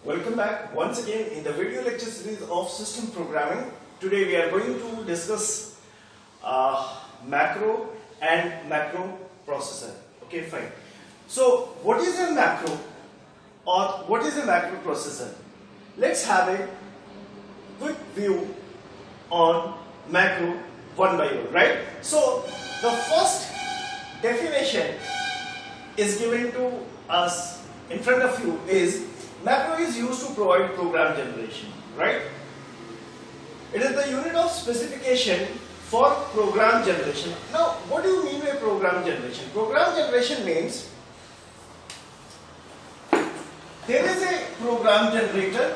Welcome back once again in the video lecture series of system programming. Today we are going to discuss macro and macro processor. Okay, fine. So what is a macro or what is a macro processor? Let's have a quick view on macro one by one, right? So the first definition is given to us in front of you is macro is used to provide program generation, right? It is the unit of specification for program generation. Now, what do you mean by program generation? Program generation means there is a program generator,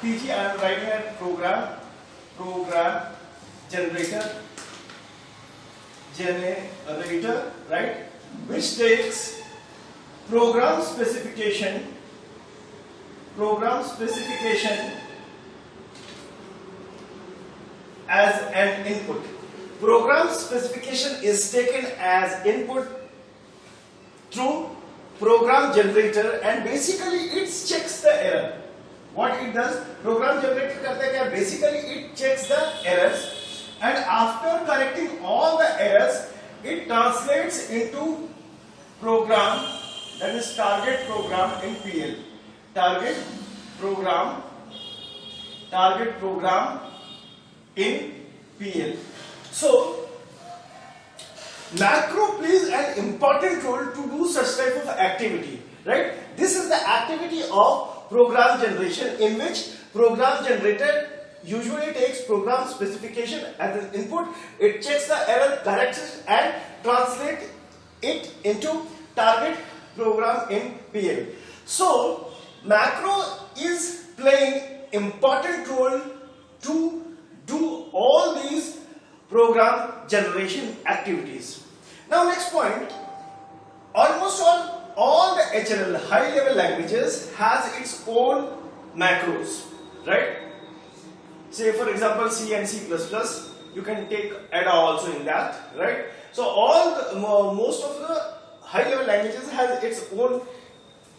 PG, I am writing a program generator, right? Which takes program specification as an input. Program specification is taken as input through program generator and basically it checks the error. What it does, program generator करता है क्या? Basically it checks the errors and after correcting all the errors, it translates into program, that is target program in PL. Target program in PL. So macro plays an important role to do such type of activity, right? This is the activity of program generation in which program generator usually takes program specification as an input. It checks the error, corrects it and translates it into target program in PL. So macro is playing important role to do all these program generation activities. Now next point, almost all the HLL high level languages has its own macros, right? Say for example C and C++, you can take ADA also in that, right? So most of the high level languages has its own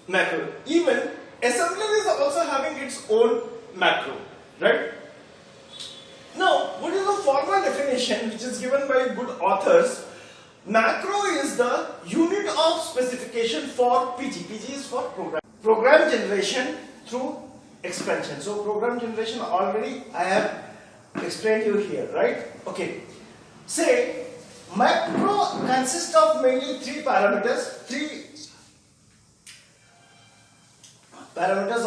macro. Even assembler is also having its own macro, right? Now, what is the formal definition which is given by good authors? Macro is the unit of specification for PG. PG is for program generation through expansion. So program generation already I have explained you here, right? Okay. Say macro consists of mainly three parameters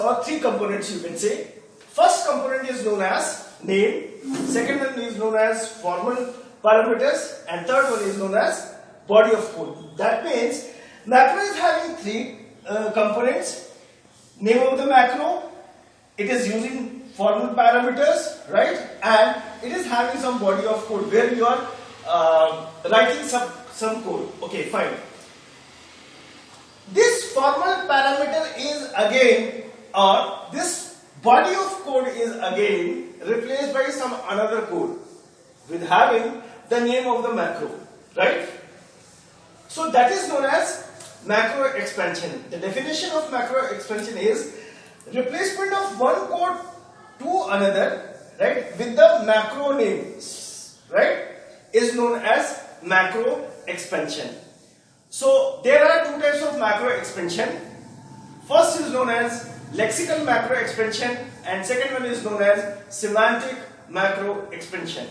or three components you can say. First component is known as name, second one is known as formal parameters and third one is known as body of code. That means macro is having three components. Name of the macro, it is using formal parameters, right? And it is having some body of code where you are writing some code. Okay, fine. This formal parameter is again, or this body of code is again replaced by some another code with having the name of the macro, right? So that is known as macro expansion. The definition of macro expansion is replacement of one code to another, right, with the macro names, right, is known as macro expansion. So there are two types of macro expansion. First is known as lexical macro expansion and second one is known as semantic macro expansion.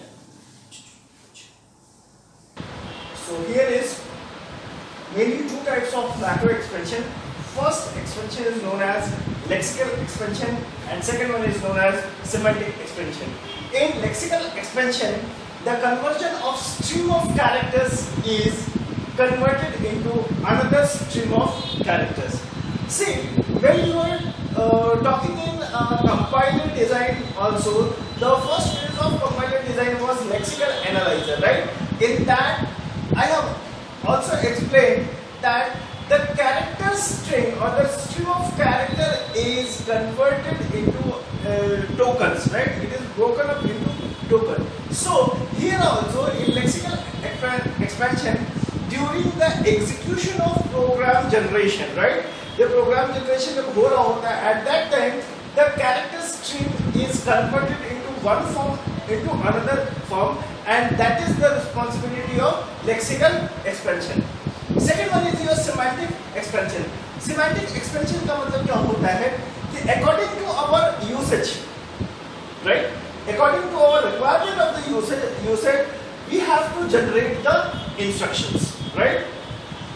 So here is mainly two types of macro expansion. First expansion is known as lexical expansion and second one is known as semantic expansion. In lexical expansion, the conversion of stream of characters is converted into another stream of characters. See, when you are talking in compiler design also, the first phase of compiler design was lexical analyzer, right? In that, I have also explained that the character string or the stream of character is converted into tokens, right? It is broken up into tokens. So here also in lexical expansion, during the execution of program generation, right? The program generation जब हो रहा होता है, at that time character stream is converted into one form into another form, and that is the responsibility of lexical expansion. Second one is your semantic expansion. Semantic expansion का मतलब क्या होता है कि according to our usage, right? According to our requirement of the usage, we have to generate the instructions, right?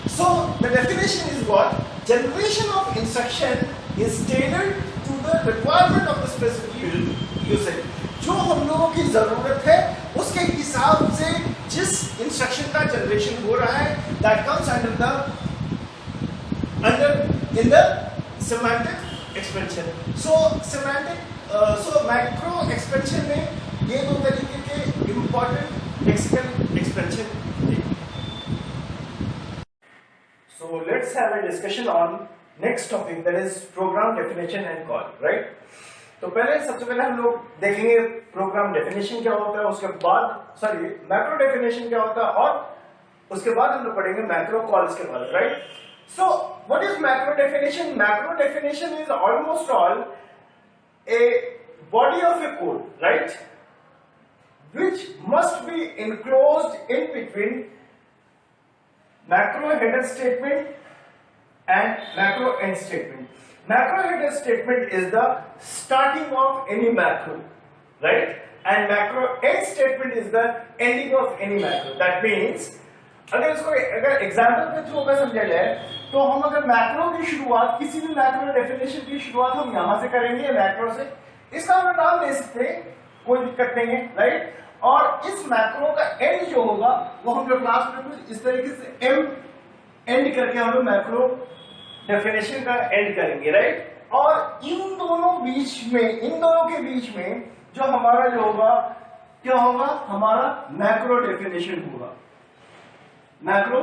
So the definition is what? Generation of instruction is tailored to the requirement of the specific usage. जो हम लोगों की जरूरत है उसके हिसाब से जिस इंस्ट्रक्शन का जनरेशन हो रहा है, that comes under in the semantic expansion. So macro expansion में ये दो तरीके के important lexical expansion. So let's have a discussion on next topic, that is program definition and call, right? तो सबसे पहले हम लोग देखेंगे प्रोग्राम डेफिनेशन क्या होता है, उसके बाद मैक्रो डेफिनेशन क्या होता है, और उसके बाद हम लोग पढ़ेंगे मैक्रो कॉल्स के बारे में, right? So what is macro definition? Macro definition is almost all a body of a code, right, which must be enclosed in between macro header statement and macro end statement. Macro header statement is the starting of any macro, right, and macro end statement is the ending of any macro. That means अगर example के through अगर समझा जाए तो हम अगर macro की शुरुआत, किसी भी मैक्रो डेफिनेशन की शुरुआत हम यहां से करेंगे, मैक्रो से, इसका हम नाम दे सकते हैं, कोई दिक्कत नहीं है, राइट? और इस मैक्रो का एंड जो होगा वो हम लोग लास्ट में कुछ इस तरीके से एंड करके हम लोग मैक्रो डेफिनेशन का एंड करेंगे, राइट? और इन दोनों के बीच में जो हमारा जो होगा क्या होगा, हमारा मैक्रो डेफिनेशन होगा, मैक्रो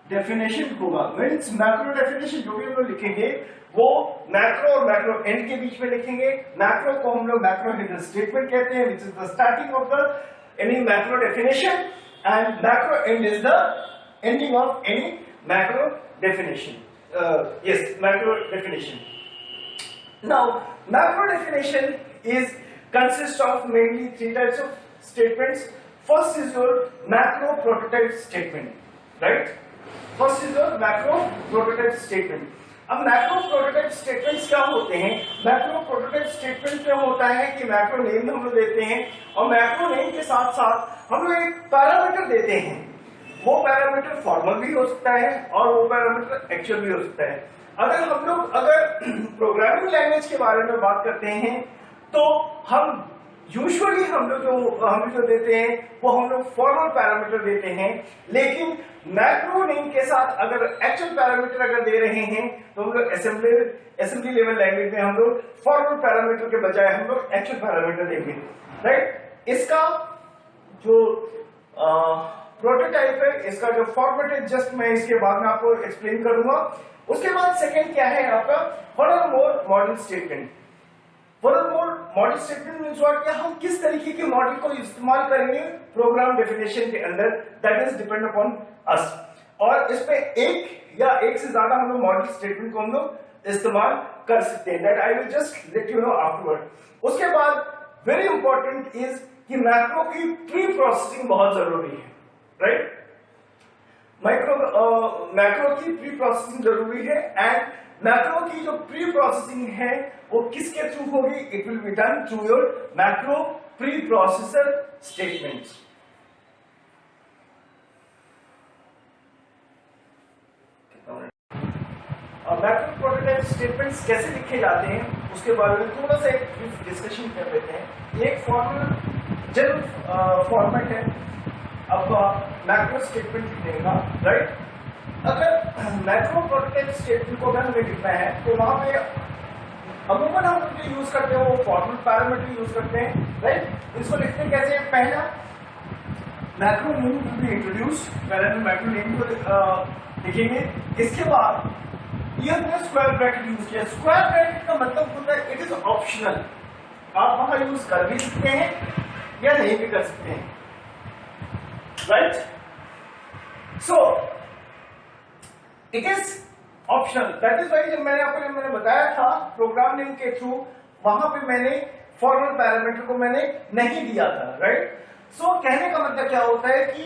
डेफिनेशन होगा। मीन्स मैक्रो डेफिनेशन जो भी हम लोग लिखेंगे वो मैक्रो और मैक्रो एंड के बीच में लिखेंगे। मैक्रो को हम लोग मैक्रो हेडर स्टेटमेंट कहते हैं, which is the starting of the any macro definition, and macro and is the ending of any macro definition. Yes, macro definition. Now, macro definition consists of mainly three types of statements. First is your macro prototype statement, right? First is your macro prototype statement. अब macro prototype statements क्या होते हैं? Macro prototype statement क्या होता है कि macro name हम लोग देते हैं, और macro name के साथ साथ हम लोग एक पैरामीटर देते हैं। वो पैरामीटर फॉर्मल भी हो सकता है और वो पैरामीटर एक्चुअल भी हो सकता है। अगर प्रोग्रामिंग लैंग्वेज के बारे में बात करते हैं तो हम यूजुअली हम लोग जो देते हैं वो हम लोग फॉर्मल पैरामीटर देते हैं, लेकिन मैक्रो नेम के साथ अगर एक्चुअल पैरामीटर अगर दे रहे हैं तो हम लोग असेंबली लेवल लैंग्वेज में हम लोग फॉर्मल पैरामीटर के बजाय हम लोग एक्चुअल पैरामीटर देंगे, राइट? इसका जो प्रोटोटाइप है, इसका जो फॉर्मेट है, जस्ट मैं इसके बाद में आपको एक्सप्लेन करूंगा। उसके बाद सेकंड क्या है आपका furthermore model statement. Furthermore model statement means what, क्या हम किस तरीके के मॉडल को इस्तेमाल करेंगे प्रोग्राम डेफिनेशन के अंदर, that is depend upon us. और इसमें एक या एक से ज्यादा हम लोग मॉडल स्टेटमेंट को हम लोग इस्तेमाल कर सकते हैं, that I will just let you know afterward. उसके बाद वेरी इंपॉर्टेंट इज कि मैक्रो की प्री प्रोसेसिंग बहुत जरूरी है, राइट? मैक्रो की प्री प्रोसेसिंग जरूरी है, एंड मैक्रो की जो प्री प्रोसेसिंग है वो किसके थ्रू होगी? It will be done through your macro pre processor statements. Macro prototype statements कैसे लिखे जाते हैं उसके बारे में थोड़ा सा एक ब्रीफ डिस्कशन कर लेते हैं। एक फॉर्मल जनरल फॉर्मेट है आपका मैक्रो स्टेटमेंट लिखने का, राइट? अगर मैक्रो प्रोटोटाइप स्टेटमेंट को अगर हमें लिखना है तो वहां पे अमूमन हम जो यूज करते हैं वो फॉर्मल पैरामीटर यूज करते हैं, राइट? इसको लिखते हैं कैसे? पहला macro name will be introduce, पहले हम मैक्रो नेम को लिखेंगे। इसके बाद ये हमने स्क्वायर ब्रैकेट यूज किया। स्क्वायर ब्रैकेट का मतलब होता है इट इज ऑप्शनल, आप वहां यूज कर भी सकते हैं या नहीं भी कर सकते हैं, right? So it is optional, that is why जब मैंने बताया था प्रोग्राम नेम के थ्रू, वहां पे मैंने फॉर्मल पैरामीटर को मैंने नहीं दिया था, राइट। सो कहने का मतलब क्या होता है कि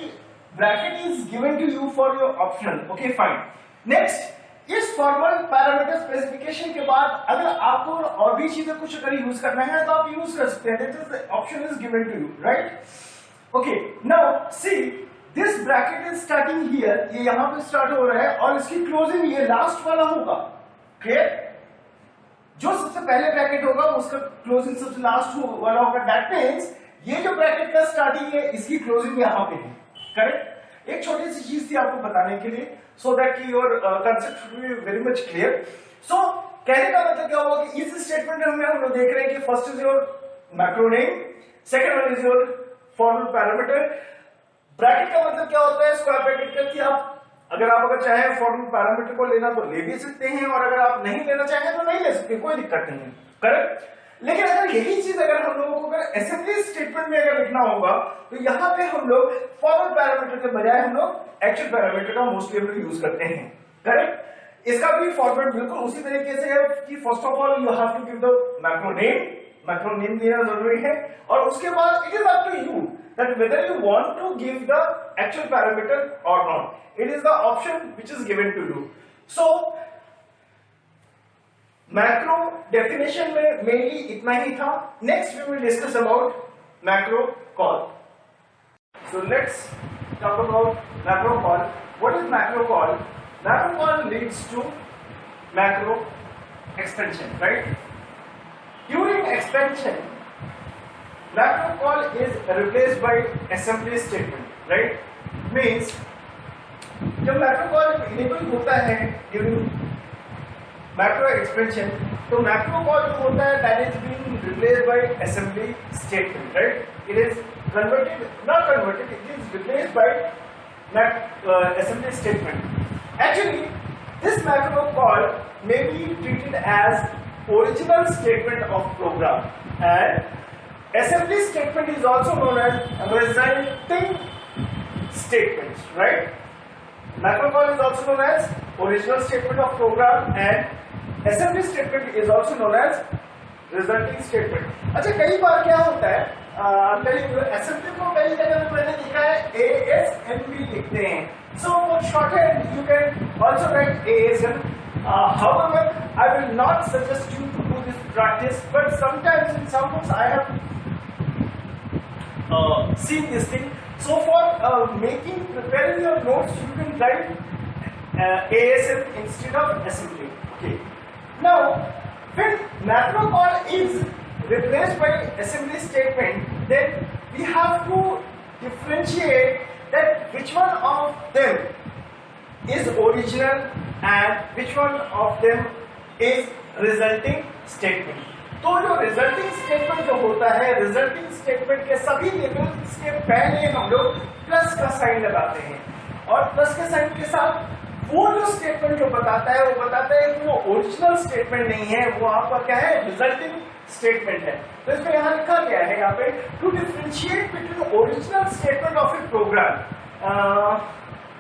bracket is given to you for your optional, okay fine. Next, इस फॉर्मल पैरामीटर स्पेसिफिकेशन के बाद अगर आपको और भी चीजें कुछ अगर यूज करना है तो आप यूज कर सकते हैं, that is option is given to you, right. Okay, now see this bracket is starting here, ये यहां पे स्टार्ट हो रहा है और इसकी क्लोजिंग ये लास्ट वाला होगा, क्लियर। जो सबसे पहले ब्रैकेट होगा उसका क्लोजिंग सबसे लास्ट वाला होगा, दैट मींस ये जो ब्रैकेट का स्टार्टिंग है इसकी क्लोजिंग यहां पे है, करेक्ट। एक छोटी सी चीज थी आपको बताने के लिए, सो दैट की your concept should be very much clear. सो कहने का मतलब क्या होगा कि इस स्टेटमेंट में हम लोग देख रहे हैं कि first is your macro name, second one is your formal parameter. Bracket का मतलब क्या होता है, स्क्वायर ब्रैकेट का, कि आप अगर चाहें फॉर्मल पैरामीटर को लेना तो ले भी सकते हैं और अगर आप नहीं लेना चाहें तो नहीं ले सकते, कोई दिक्कत नहीं है, करेक्ट। लेकिन अगर यही चीज अगर हम लोगों को अगर असेंबली स्टेटमेंट में अगर लिखना होगा तो यहाँ पे हम लोग फॉर्मल पैरामीटर के बजाय हम लोग एक्चुअल पैरामीटर का मोस्टली हम लोग यूज करते हैं, करेक्ट। इसका भी फॉर्मेट बिल्कुल उसी तरीके से है कि first of all you have to give the macro name देना जरूरी है और उसके बाद it is up to you that whether you want to give the actual parameter or not. It is the option which is given to you. So macro definition में mainly इतना ही था. Next we will discuss about macro call. So let's talk about macro call. What is macro call? Macro call leads to macro expansion, right? During expansion, macro call is replaced by assembly statement, right? Means जब macro call enable होता है during macro expansion, तो macro call जो होता है that is being replaced by assembly statement, right? It is not converted, it is replaced by assembly statement. Actually, this macro call may be treated as original statement of program, and assembly statement is also known as resulting statements, right? Macro call is also known as original statement of program and assembly statement is also known as resulting statement. अच्छा, कई बार क्या होता है, assembly को कई जगह पे मैंने लिखा है ASMB लिखते हैं. So for shorthand you can also write ASM. However, I will not suggest you to do this practice, but sometimes in some books I have seen this thing. So for preparing your notes, you can write ASM instead of assembly. Okay. Now, when macro call is replaced by assembly statement, then we have to differentiate that which one of them is original and which one of them is resulting statement. तो जो resulting statement जो होता है, resulting statement के सभी levels के पहले हम लोग प्लस का साइन लगाते हैं और प्लस के साइन के साथ वो जो स्टेटमेंट जो बताता है वो बताता है कि वो ओरिजिनल स्टेटमेंट नहीं है, वो आपका क्या है, रिजल्टिंग स्टेटमेंट है. तो इसमें यहाँ लिखा गया है यहाँ पे to differentiate between original statement of a program.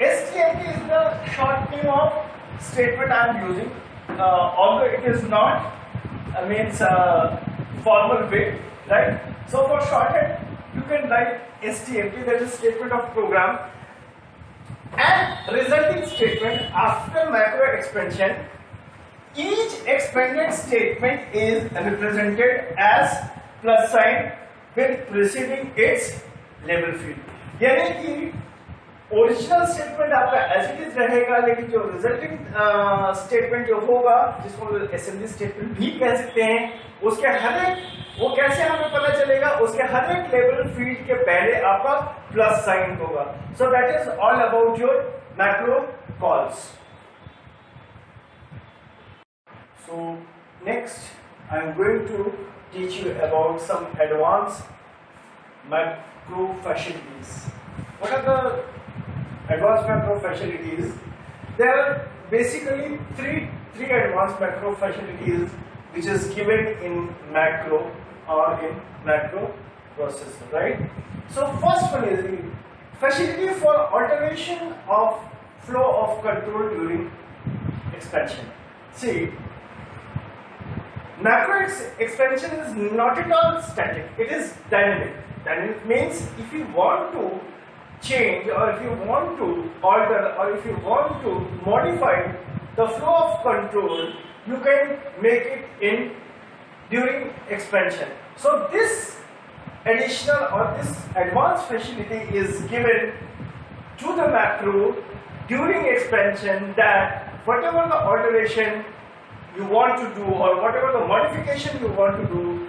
STMP is the short name of statement I am using, although it is not means formal way, right? So for shorthand you can write STMP, that is statement of program, and resulting statement after macro expansion. Each expanded statement is represented as plus sign with preceding its label field. यानी कि original statement आपका as it is रहेगा, लेकिन जो resulting statement जो होगा, जिसको assembly statement भी कह सकते हैं, उसके हर एक, वो कैसे हमें पता चलेगा, उसके हर एक लेवल फील्ड के पहले आपका प्लस साइन होगा. So that is all about your macro calls. So next I am going to teach you about some advanced macro facilities. What are the advanced macro facilities? There are basically three advanced macro facilities which is given in macro or in macro processor, right? So first one is the facility for alteration of flow of control during expansion. See, macro expansion is not at all static, it is dynamic. Dynamic means if you want to change, or if you want to alter, or if you want to modify the flow of control, you can make it in during expansion. So this additional or this advanced facility is given to the macro during expansion, that whatever the alteration you want to do or whatever the modification you want to do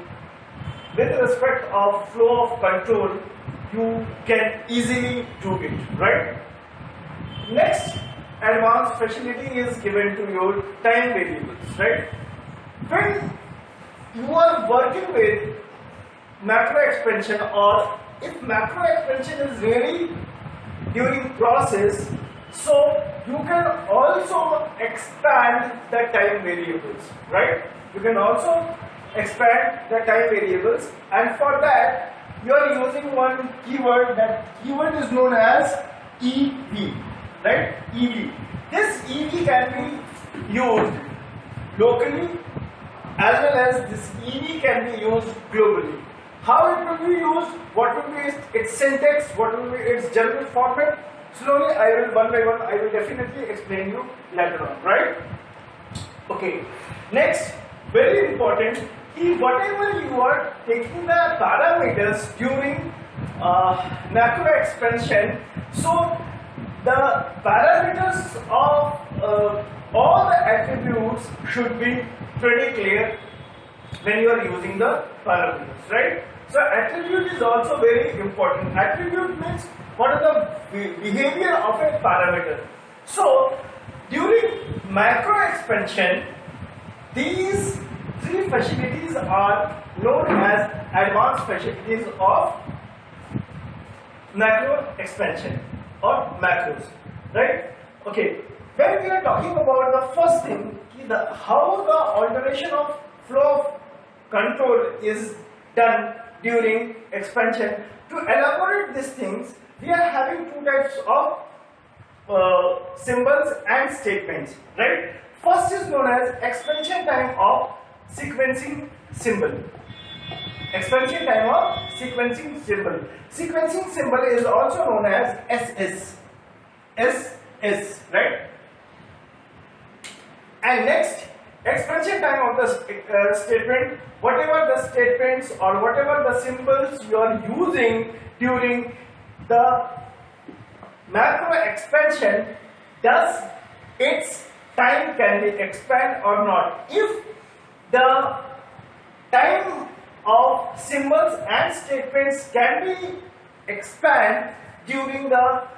with respect of flow of control, you can easily do it, right? Next advanced facility is given to your time variables, right? When you are working with macro expansion, or if macro expansion is really during process, so you can also expand the time variables, right? You can also expand the time variables, and for that you are using one keyword. That keyword is known as EV, right? EV. This EV can be used locally as well as this EV can be used globally. How it will be used, what will be its syntax, what will be its general format, slowly I will one by one, I will definitely explain you later on, right? Okay, next, very important, whatever you are taking the parameters during macro expansion, so the parameters of all the attributes should be pretty clear when you are using the parameters, right? So attribute is also very important. Attribute means what is the behavior of a parameter. So during macro expansion, these three facilities are known as advanced facilities of macro expansion or macros, right? Okay, when we are talking about the first thing, how the alteration of flow of control is done during expansion, to elaborate these things, we are having two types of symbols and statements, right? First is known as expansion time of sequencing symbol. Expansion time of sequencing symbol. Sequencing symbol is also known as SS. SS, right? And next, expansion time of the statement, whatever the statements or whatever the symbols you are using during the macro expansion, does its time can be expand or not. If the time of symbols and statements can be expand during the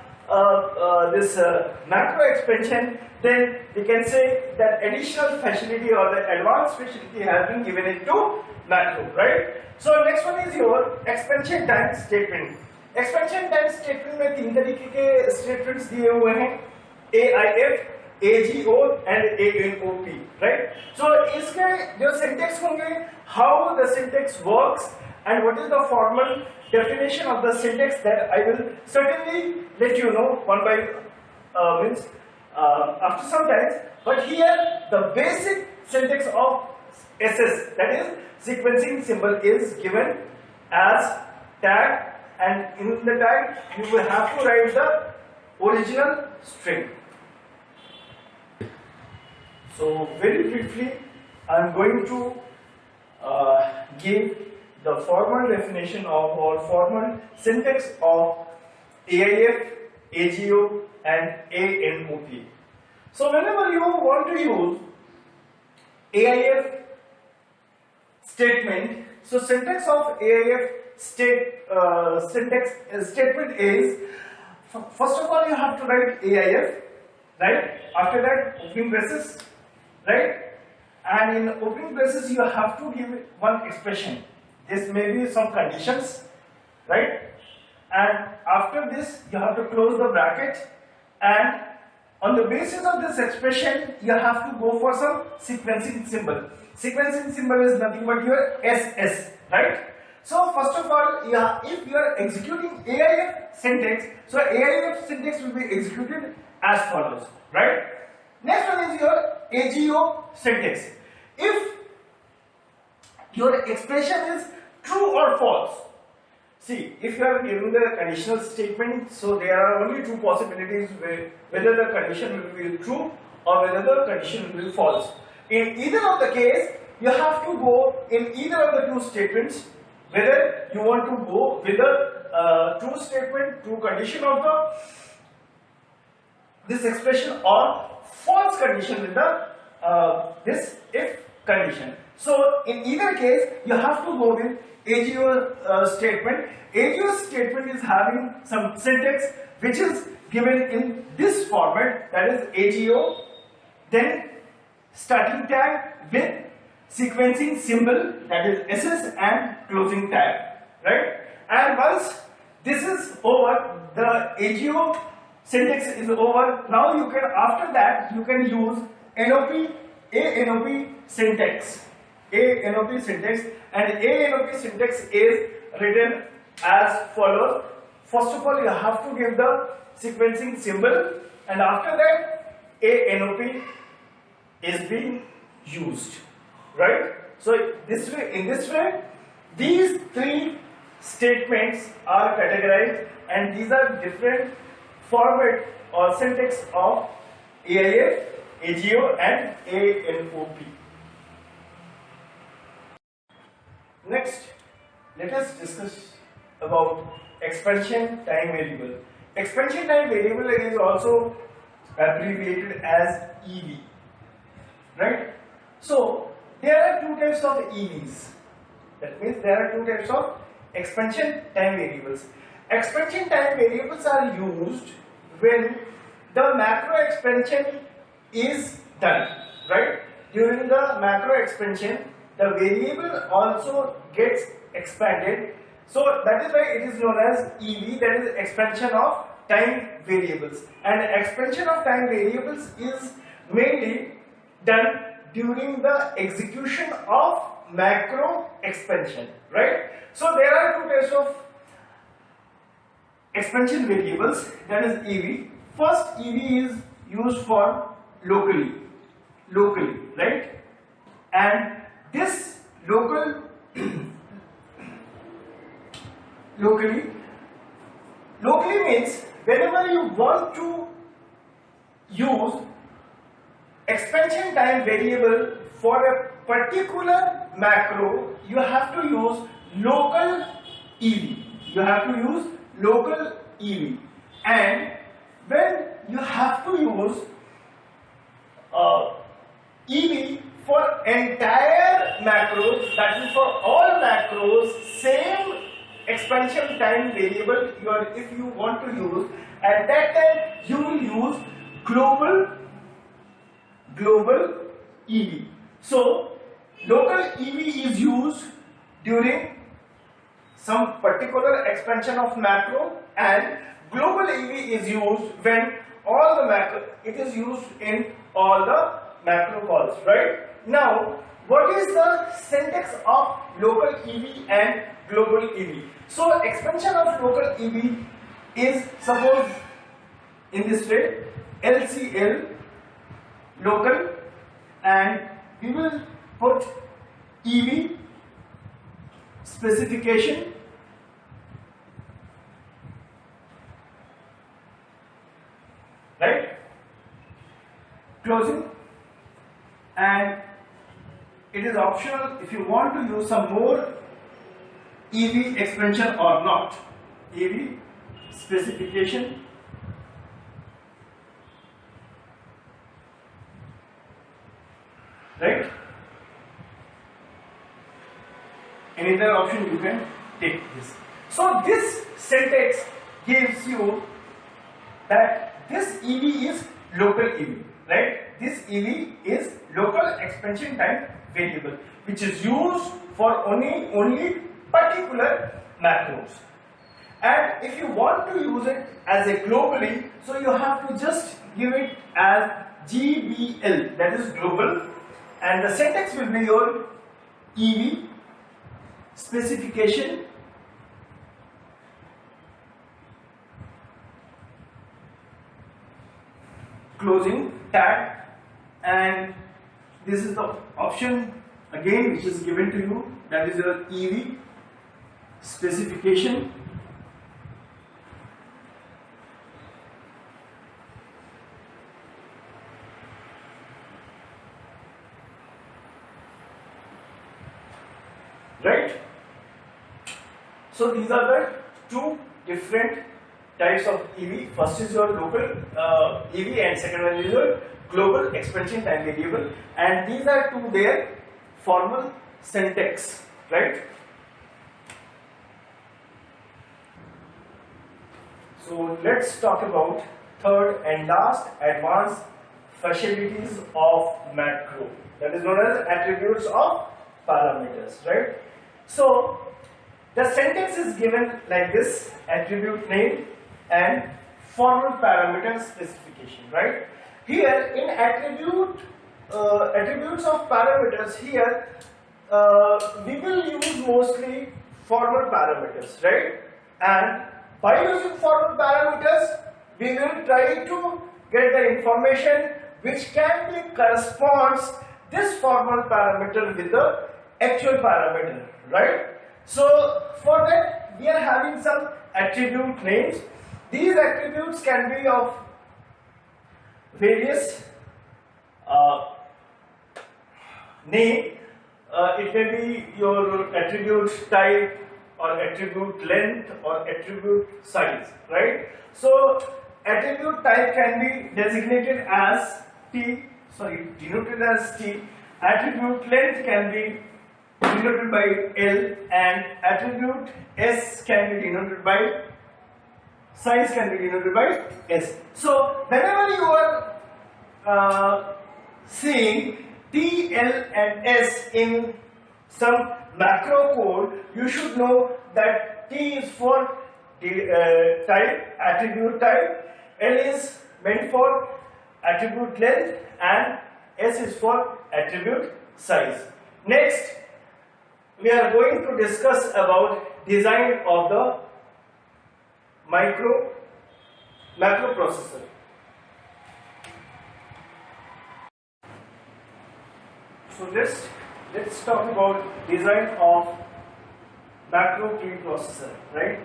macro expansion, then we can say that additional facility or the advanced facility has been given into macro, right? So next one is your expansion time statement. Expansion time statement में तीन तरीके के statements दिए हुए हैं, AIF, AGO and ANOP, right? So इसके जो syntax होंगे, how the syntax works and what is the formal definition of the syntax, that I will certainly let you know one by after some time. But here the basic syntax of SS, that is sequencing symbol, is given as tag, and in the tag you will have to write the original string. So very briefly I am going to give the formal definition of or formal syntax of AIF, AGO and ANOP. So whenever you want to use AIF statement, so syntax of AIF statement is, first of all you have to write AIF, right? After that opening braces, right? And in opening braces you have to give one expression. This may be some conditions, right? And after this you have to close the bracket, and on the basis of this expression you have to go for some sequencing symbol. Sequencing symbol is nothing but your SS, right? So first of all, if you are executing AIF syntax, so AIF syntax will be executed as follows, right? Next one is your AGO syntax. If your expression is true or false, see, if you are giving the conditional statement, so there are only two possibilities whether the condition will be true or whether the condition will be false. In either of the case, you have to go in either of the two statements, whether you want to go with the true statement, true condition of this expression, or false condition with the this if condition. So in either case, you have to go with AGO statement. AGO statement is having some syntax which is given in this format, that is AGO, then starting tag with sequencing symbol, that is SS, and closing tag, right? And once this is over, the AGO syntax is over. Now you can, after that, you can use ANOP syntax. ANOP syntax, and ANOP syntax is written as follows. First of all, you have to give the sequencing symbol, and after that ANOP is being used, right? So this way, in this way, these three statements are categorized, and these are different format or syntax of AIF, AGO, and ANOP. Next, let us discuss about expansion time variable. Expansion time variable is also abbreviated as EV, right? So there are two types of EVs. That means there are two types of expansion time variables. Expansion time variables are used when the macro expansion is done, right? During the macro expansion, the variable also gets expanded. So that is why it is known as EV, that is expansion of time variables. And expansion of time variables is mainly done during the execution of macro expansion, right? So there are two types of expansion variables, that is EV. First, EV is used for locally, right? And this locally means whenever you want to use expansion time variable for a particular macro, you have to use local EV. You have to use local EV. And when you have to use EV for entire macros, that is for all macros, same expansion time variable if you want to use, at that time you will use global EV. So local EV is used during some particular expansion of macro, and global EV is used when all the macro, it is used in all the macro calls, right? Now, what is the syntax of local EV and global EV? So expansion of local EV is, suppose in this way, LCL local, and we will put EV specification, right, closing, and it is optional if you want to use some more EV expansion or not. EV specification, right? Any other option you can take this. So this syntax gives you that this EV is local EV, right? This EV is local expansion time variable, which is used for only particular macros. And if you want to use it as a globally, so you have to just give it as GBL, that is global, and the syntax will be your EV specification, closing tag, and this is the option again which is given to you, that is your EV specification. Right? So these are the two different types of EV. First is your local EV and second one is your global expansion time variable, and these are to their formal syntax, right? So let's talk about third and last advanced facilities of macro, that is known as attributes of parameters, right? So the syntax is given like this: attribute name and formal parameter specification, right? Here in attributes of parameters, here we will use mostly formal parameters, right? And by using formal parameters, we will try to get the information which can be corresponds this formal parameter with the actual parameter, right? So for that we are having some attribute names. These attributes can be of various name. It may be your attribute type or attribute length or attribute size, right? So attribute type can be designated as denoted as T. Attribute length can be denoted by L, and attribute S can be denoted by size can be denoted by S. So whenever you are seeing T, L and S in some macro code, you should know that T is for type, attribute type, L is meant for attribute length, and S is for attribute size. Next, we are going to discuss about design of the macro processor. So let's talk about design of macro preprocessor, right?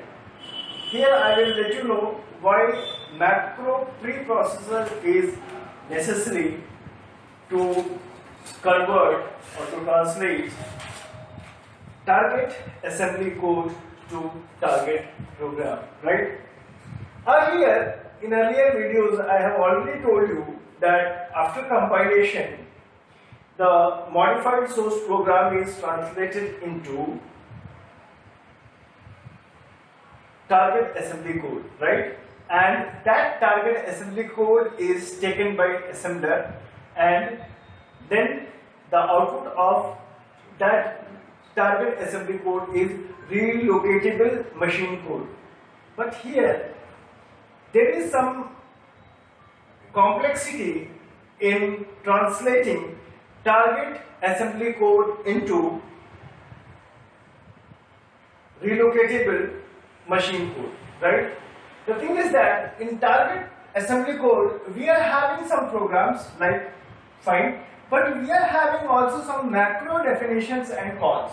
Here I will let you know why macro preprocessor is necessary to convert or to translate target assembly code to target program, right? In earlier videos, I have already told you that after compilation, the modified source program is translated into target assembly code, right? And that target assembly code is taken by assembler, and then the output of that target assembly code is relocatable machine code. But here there is some complexity in translating target assembly code into relocatable machine code, right? The thing is that in target assembly code we are having some programs like find, but we are having also some macro definitions and calls,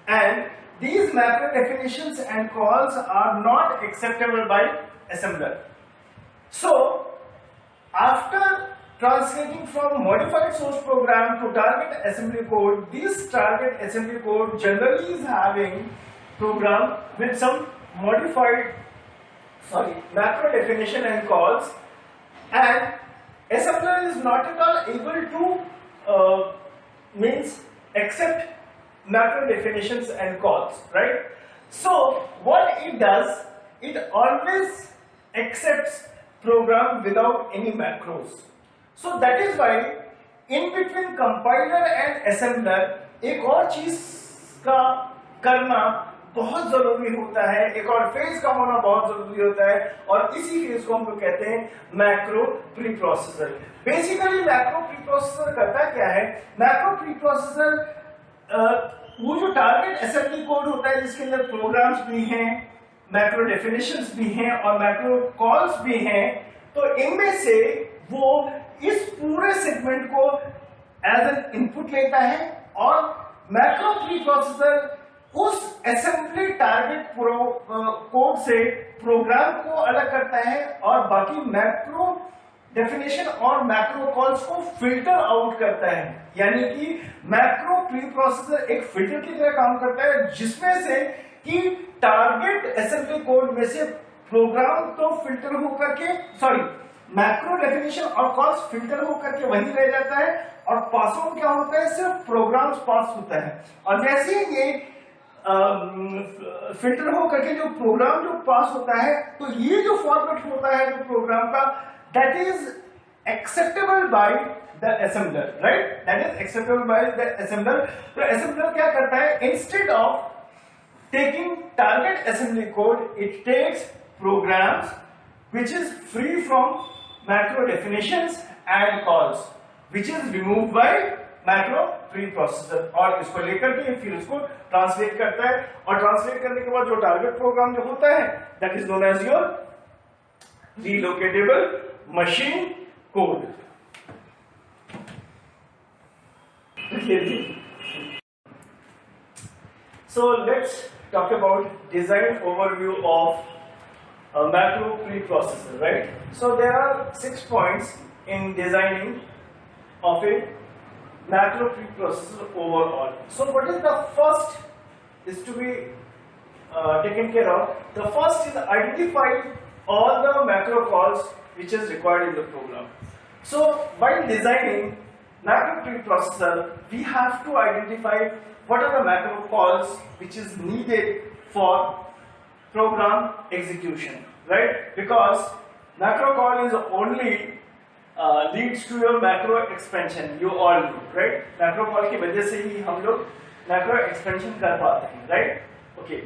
and these macro definitions and calls are not acceptable by assembler. So after translating from modified source program to target assembly code, this target assembly code generally is having program with some modified macro definition and calls, and assembler is not at all able to accept macro definitions and calls, right? So what it does, it always accepts program without any macros. So that is why in between compiler and assembler एक और चीज का करना बहुत जरूरी होता है, एक और फेज का होना बहुत जरूरी होता है, और इसी फेज को हम लोग कहते हैं macro pre processor. Basically macro pre processor करता क्या है? मैक्रो प्री प्रोसेसर वो जो टारगेट असेंबली कोड होता है जिसके अंदर प्रोग्राम्स भी हैं, मैक्रो डेफिनेशंस भी हैं और मैक्रो कॉल्स भी हैं, तो इनमें से वो इस पूरे सेगमेंट को एज एन इनपुट लेता है और मैक्रो प्री प्रोसेसर उस असेंबली टारगेट कोड से प्रोग्राम को अलग करता है और बाकी मैक्रो डेफिनेशन और मैक्रो कॉल्स को फिल्टर आउट करता है। यानी कि मैक्रो प्री प्रोसेसर एक फिल्टर की तरह काम करता है जिसमें से कि टारगेट असेंबली कोड में से प्रोग्राम तो फिल्टर होकर के मैक्रो डेफिनेशन और कॉल्स फिल्टर होकर के वहीं रह जाता है और पास ऑन क्या होता है, सिर्फ प्रोग्राम्स पास होता है। और जैसे ही ये फिल्टर होकर के जो प्रोग्राम जो पास होता है तो ये जो फॉर्मेट होता है जो प्रोग्राम का, that is acceptable by the assembler, right? That is acceptable by the assembler. तो assembler क्या करता है, instead of taking target assembly code, it takes programs which is free from macro definitions and calls, which is removed by macro preprocessor और इसको लेकर के फिर इसको ट्रांसलेट करता है और ट्रांसलेट करने के बाद जो टारगेट प्रोग्राम जो होता है that is known as your relocatable machine code. So let's talk about design overview of a macro preprocessor, right? So there are 6 points in designing of a macro preprocessor overall. So what is the first is to be taken care of. The first is identify all the macro calls which is required in the program. So while designing macro preprocessor, we have to identify what are the macro calls which is needed for program execution, right? Because macro call is only leads to your macro expansion. You all know, right? Macro call की वजह से ही हम लोग macro expansion कर पाते हैं, right? Okay.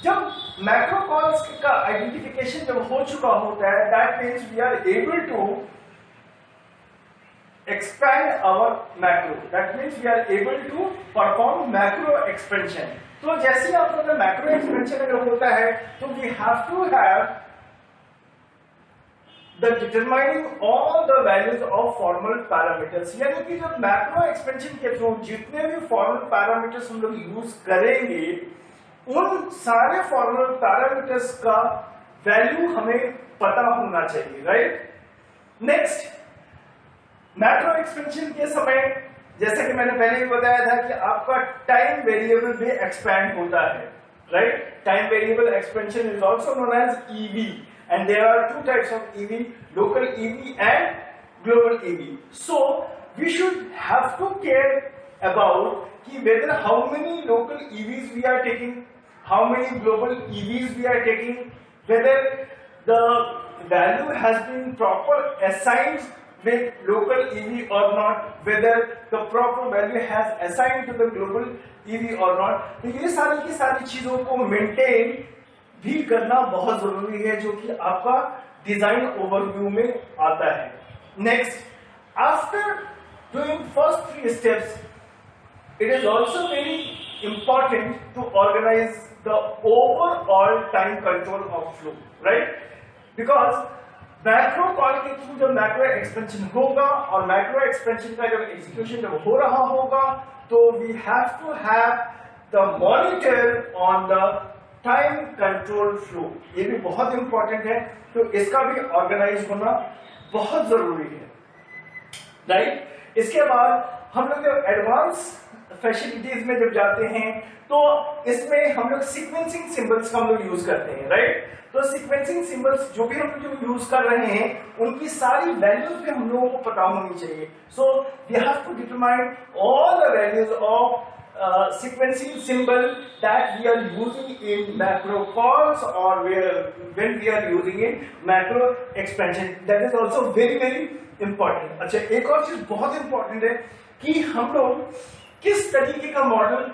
जब macro calls का आइडेंटिफिकेशन जब हो चुका होता है, that means we are able to expand our macro, that means we are able to perform macro expansion. तो जैसे ही आपका मैक्रो एक्सपेंशन अगर होता है तो we have to have the determining all the values of formal parameters. यानी कि जब मैक्रो एक्सपेंशन के थ्रू जितने भी फॉर्मल पैरामीटर्स हम लोग यूज करेंगे उन सारे फॉर्मल पैरामीटर्स का वैल्यू हमें पता होना चाहिए, राइट? नेक्स्ट, मैक्रो एक्सपेंशन के समय जैसे कि मैंने पहले भी बताया था कि आपका टाइम वेरिएबल भी एक्सपैंड होता है, right? Time variable expansion is also known as EV and there are 2 types of EV, local EV and global EV. So we should have to care about कि whether how many local EVs we are taking, how many global EVs we are taking, whether the value has been proper assigned with local EV or not, whether the proper value has assigned to the global EV or not. तो ये सारी की सारी चीजों को maintain भी करना बहुत जरूरी है जो कि आपका डिजाइन ओवरव्यू में आता है। Next, after doing first 3 steps, it is also very important to organize the overall time control of flow, right? Because macro call के थ्रू जब मैक्रो एक्सपेंशन होगा और मैक्रो एक्सपेंशन का जब एग्जीक्यूशन जब हो रहा होगा तो we have to have the monitor on the time control flow. ये भी बहुत इंपॉर्टेंट है, तो इसका भी ऑर्गेनाइज होना बहुत जरूरी है, राइट? इसके बाद हम लोग जब एडवांस फैसिलिटीज में जब जाते हैं तो इसमें हम लोग सीक्वेंसिंग सिंबल्स का हम लोग यूज करते हैं, राइट? तो सीक्वेंसिंग सिंबल्स जो भी हम लोग यूज कर रहे हैं उनकी सारी वैल्यूज भी हम लोगों को पता होनी चाहिए। So we have to determine all the values of sequencing symbol that we are using in macro calls or when we are using in macro expansion. That is also very important. अच्छा, एक और चीज बहुत important है कि हम लोग किस तरीके का मॉडल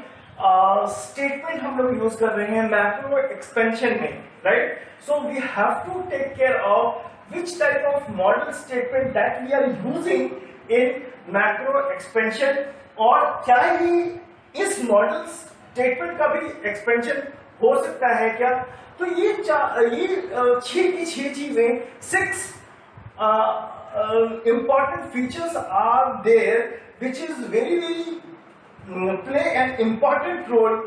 स्टेटमेंट हम लोग यूज कर रहे हैं मैक्रो एक्सपेंशन में, right? So we have to take care of which type of model statement that we are using in macro expansion, और क्या ही इस मॉडल स्टेटमेंट का भी एक्सपेंशन हो सकता है क्या? तो ये 6 की 6 चीजें 6 important features are there which is very play an important role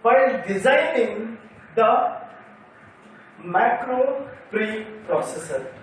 while designing the macro preprocessor.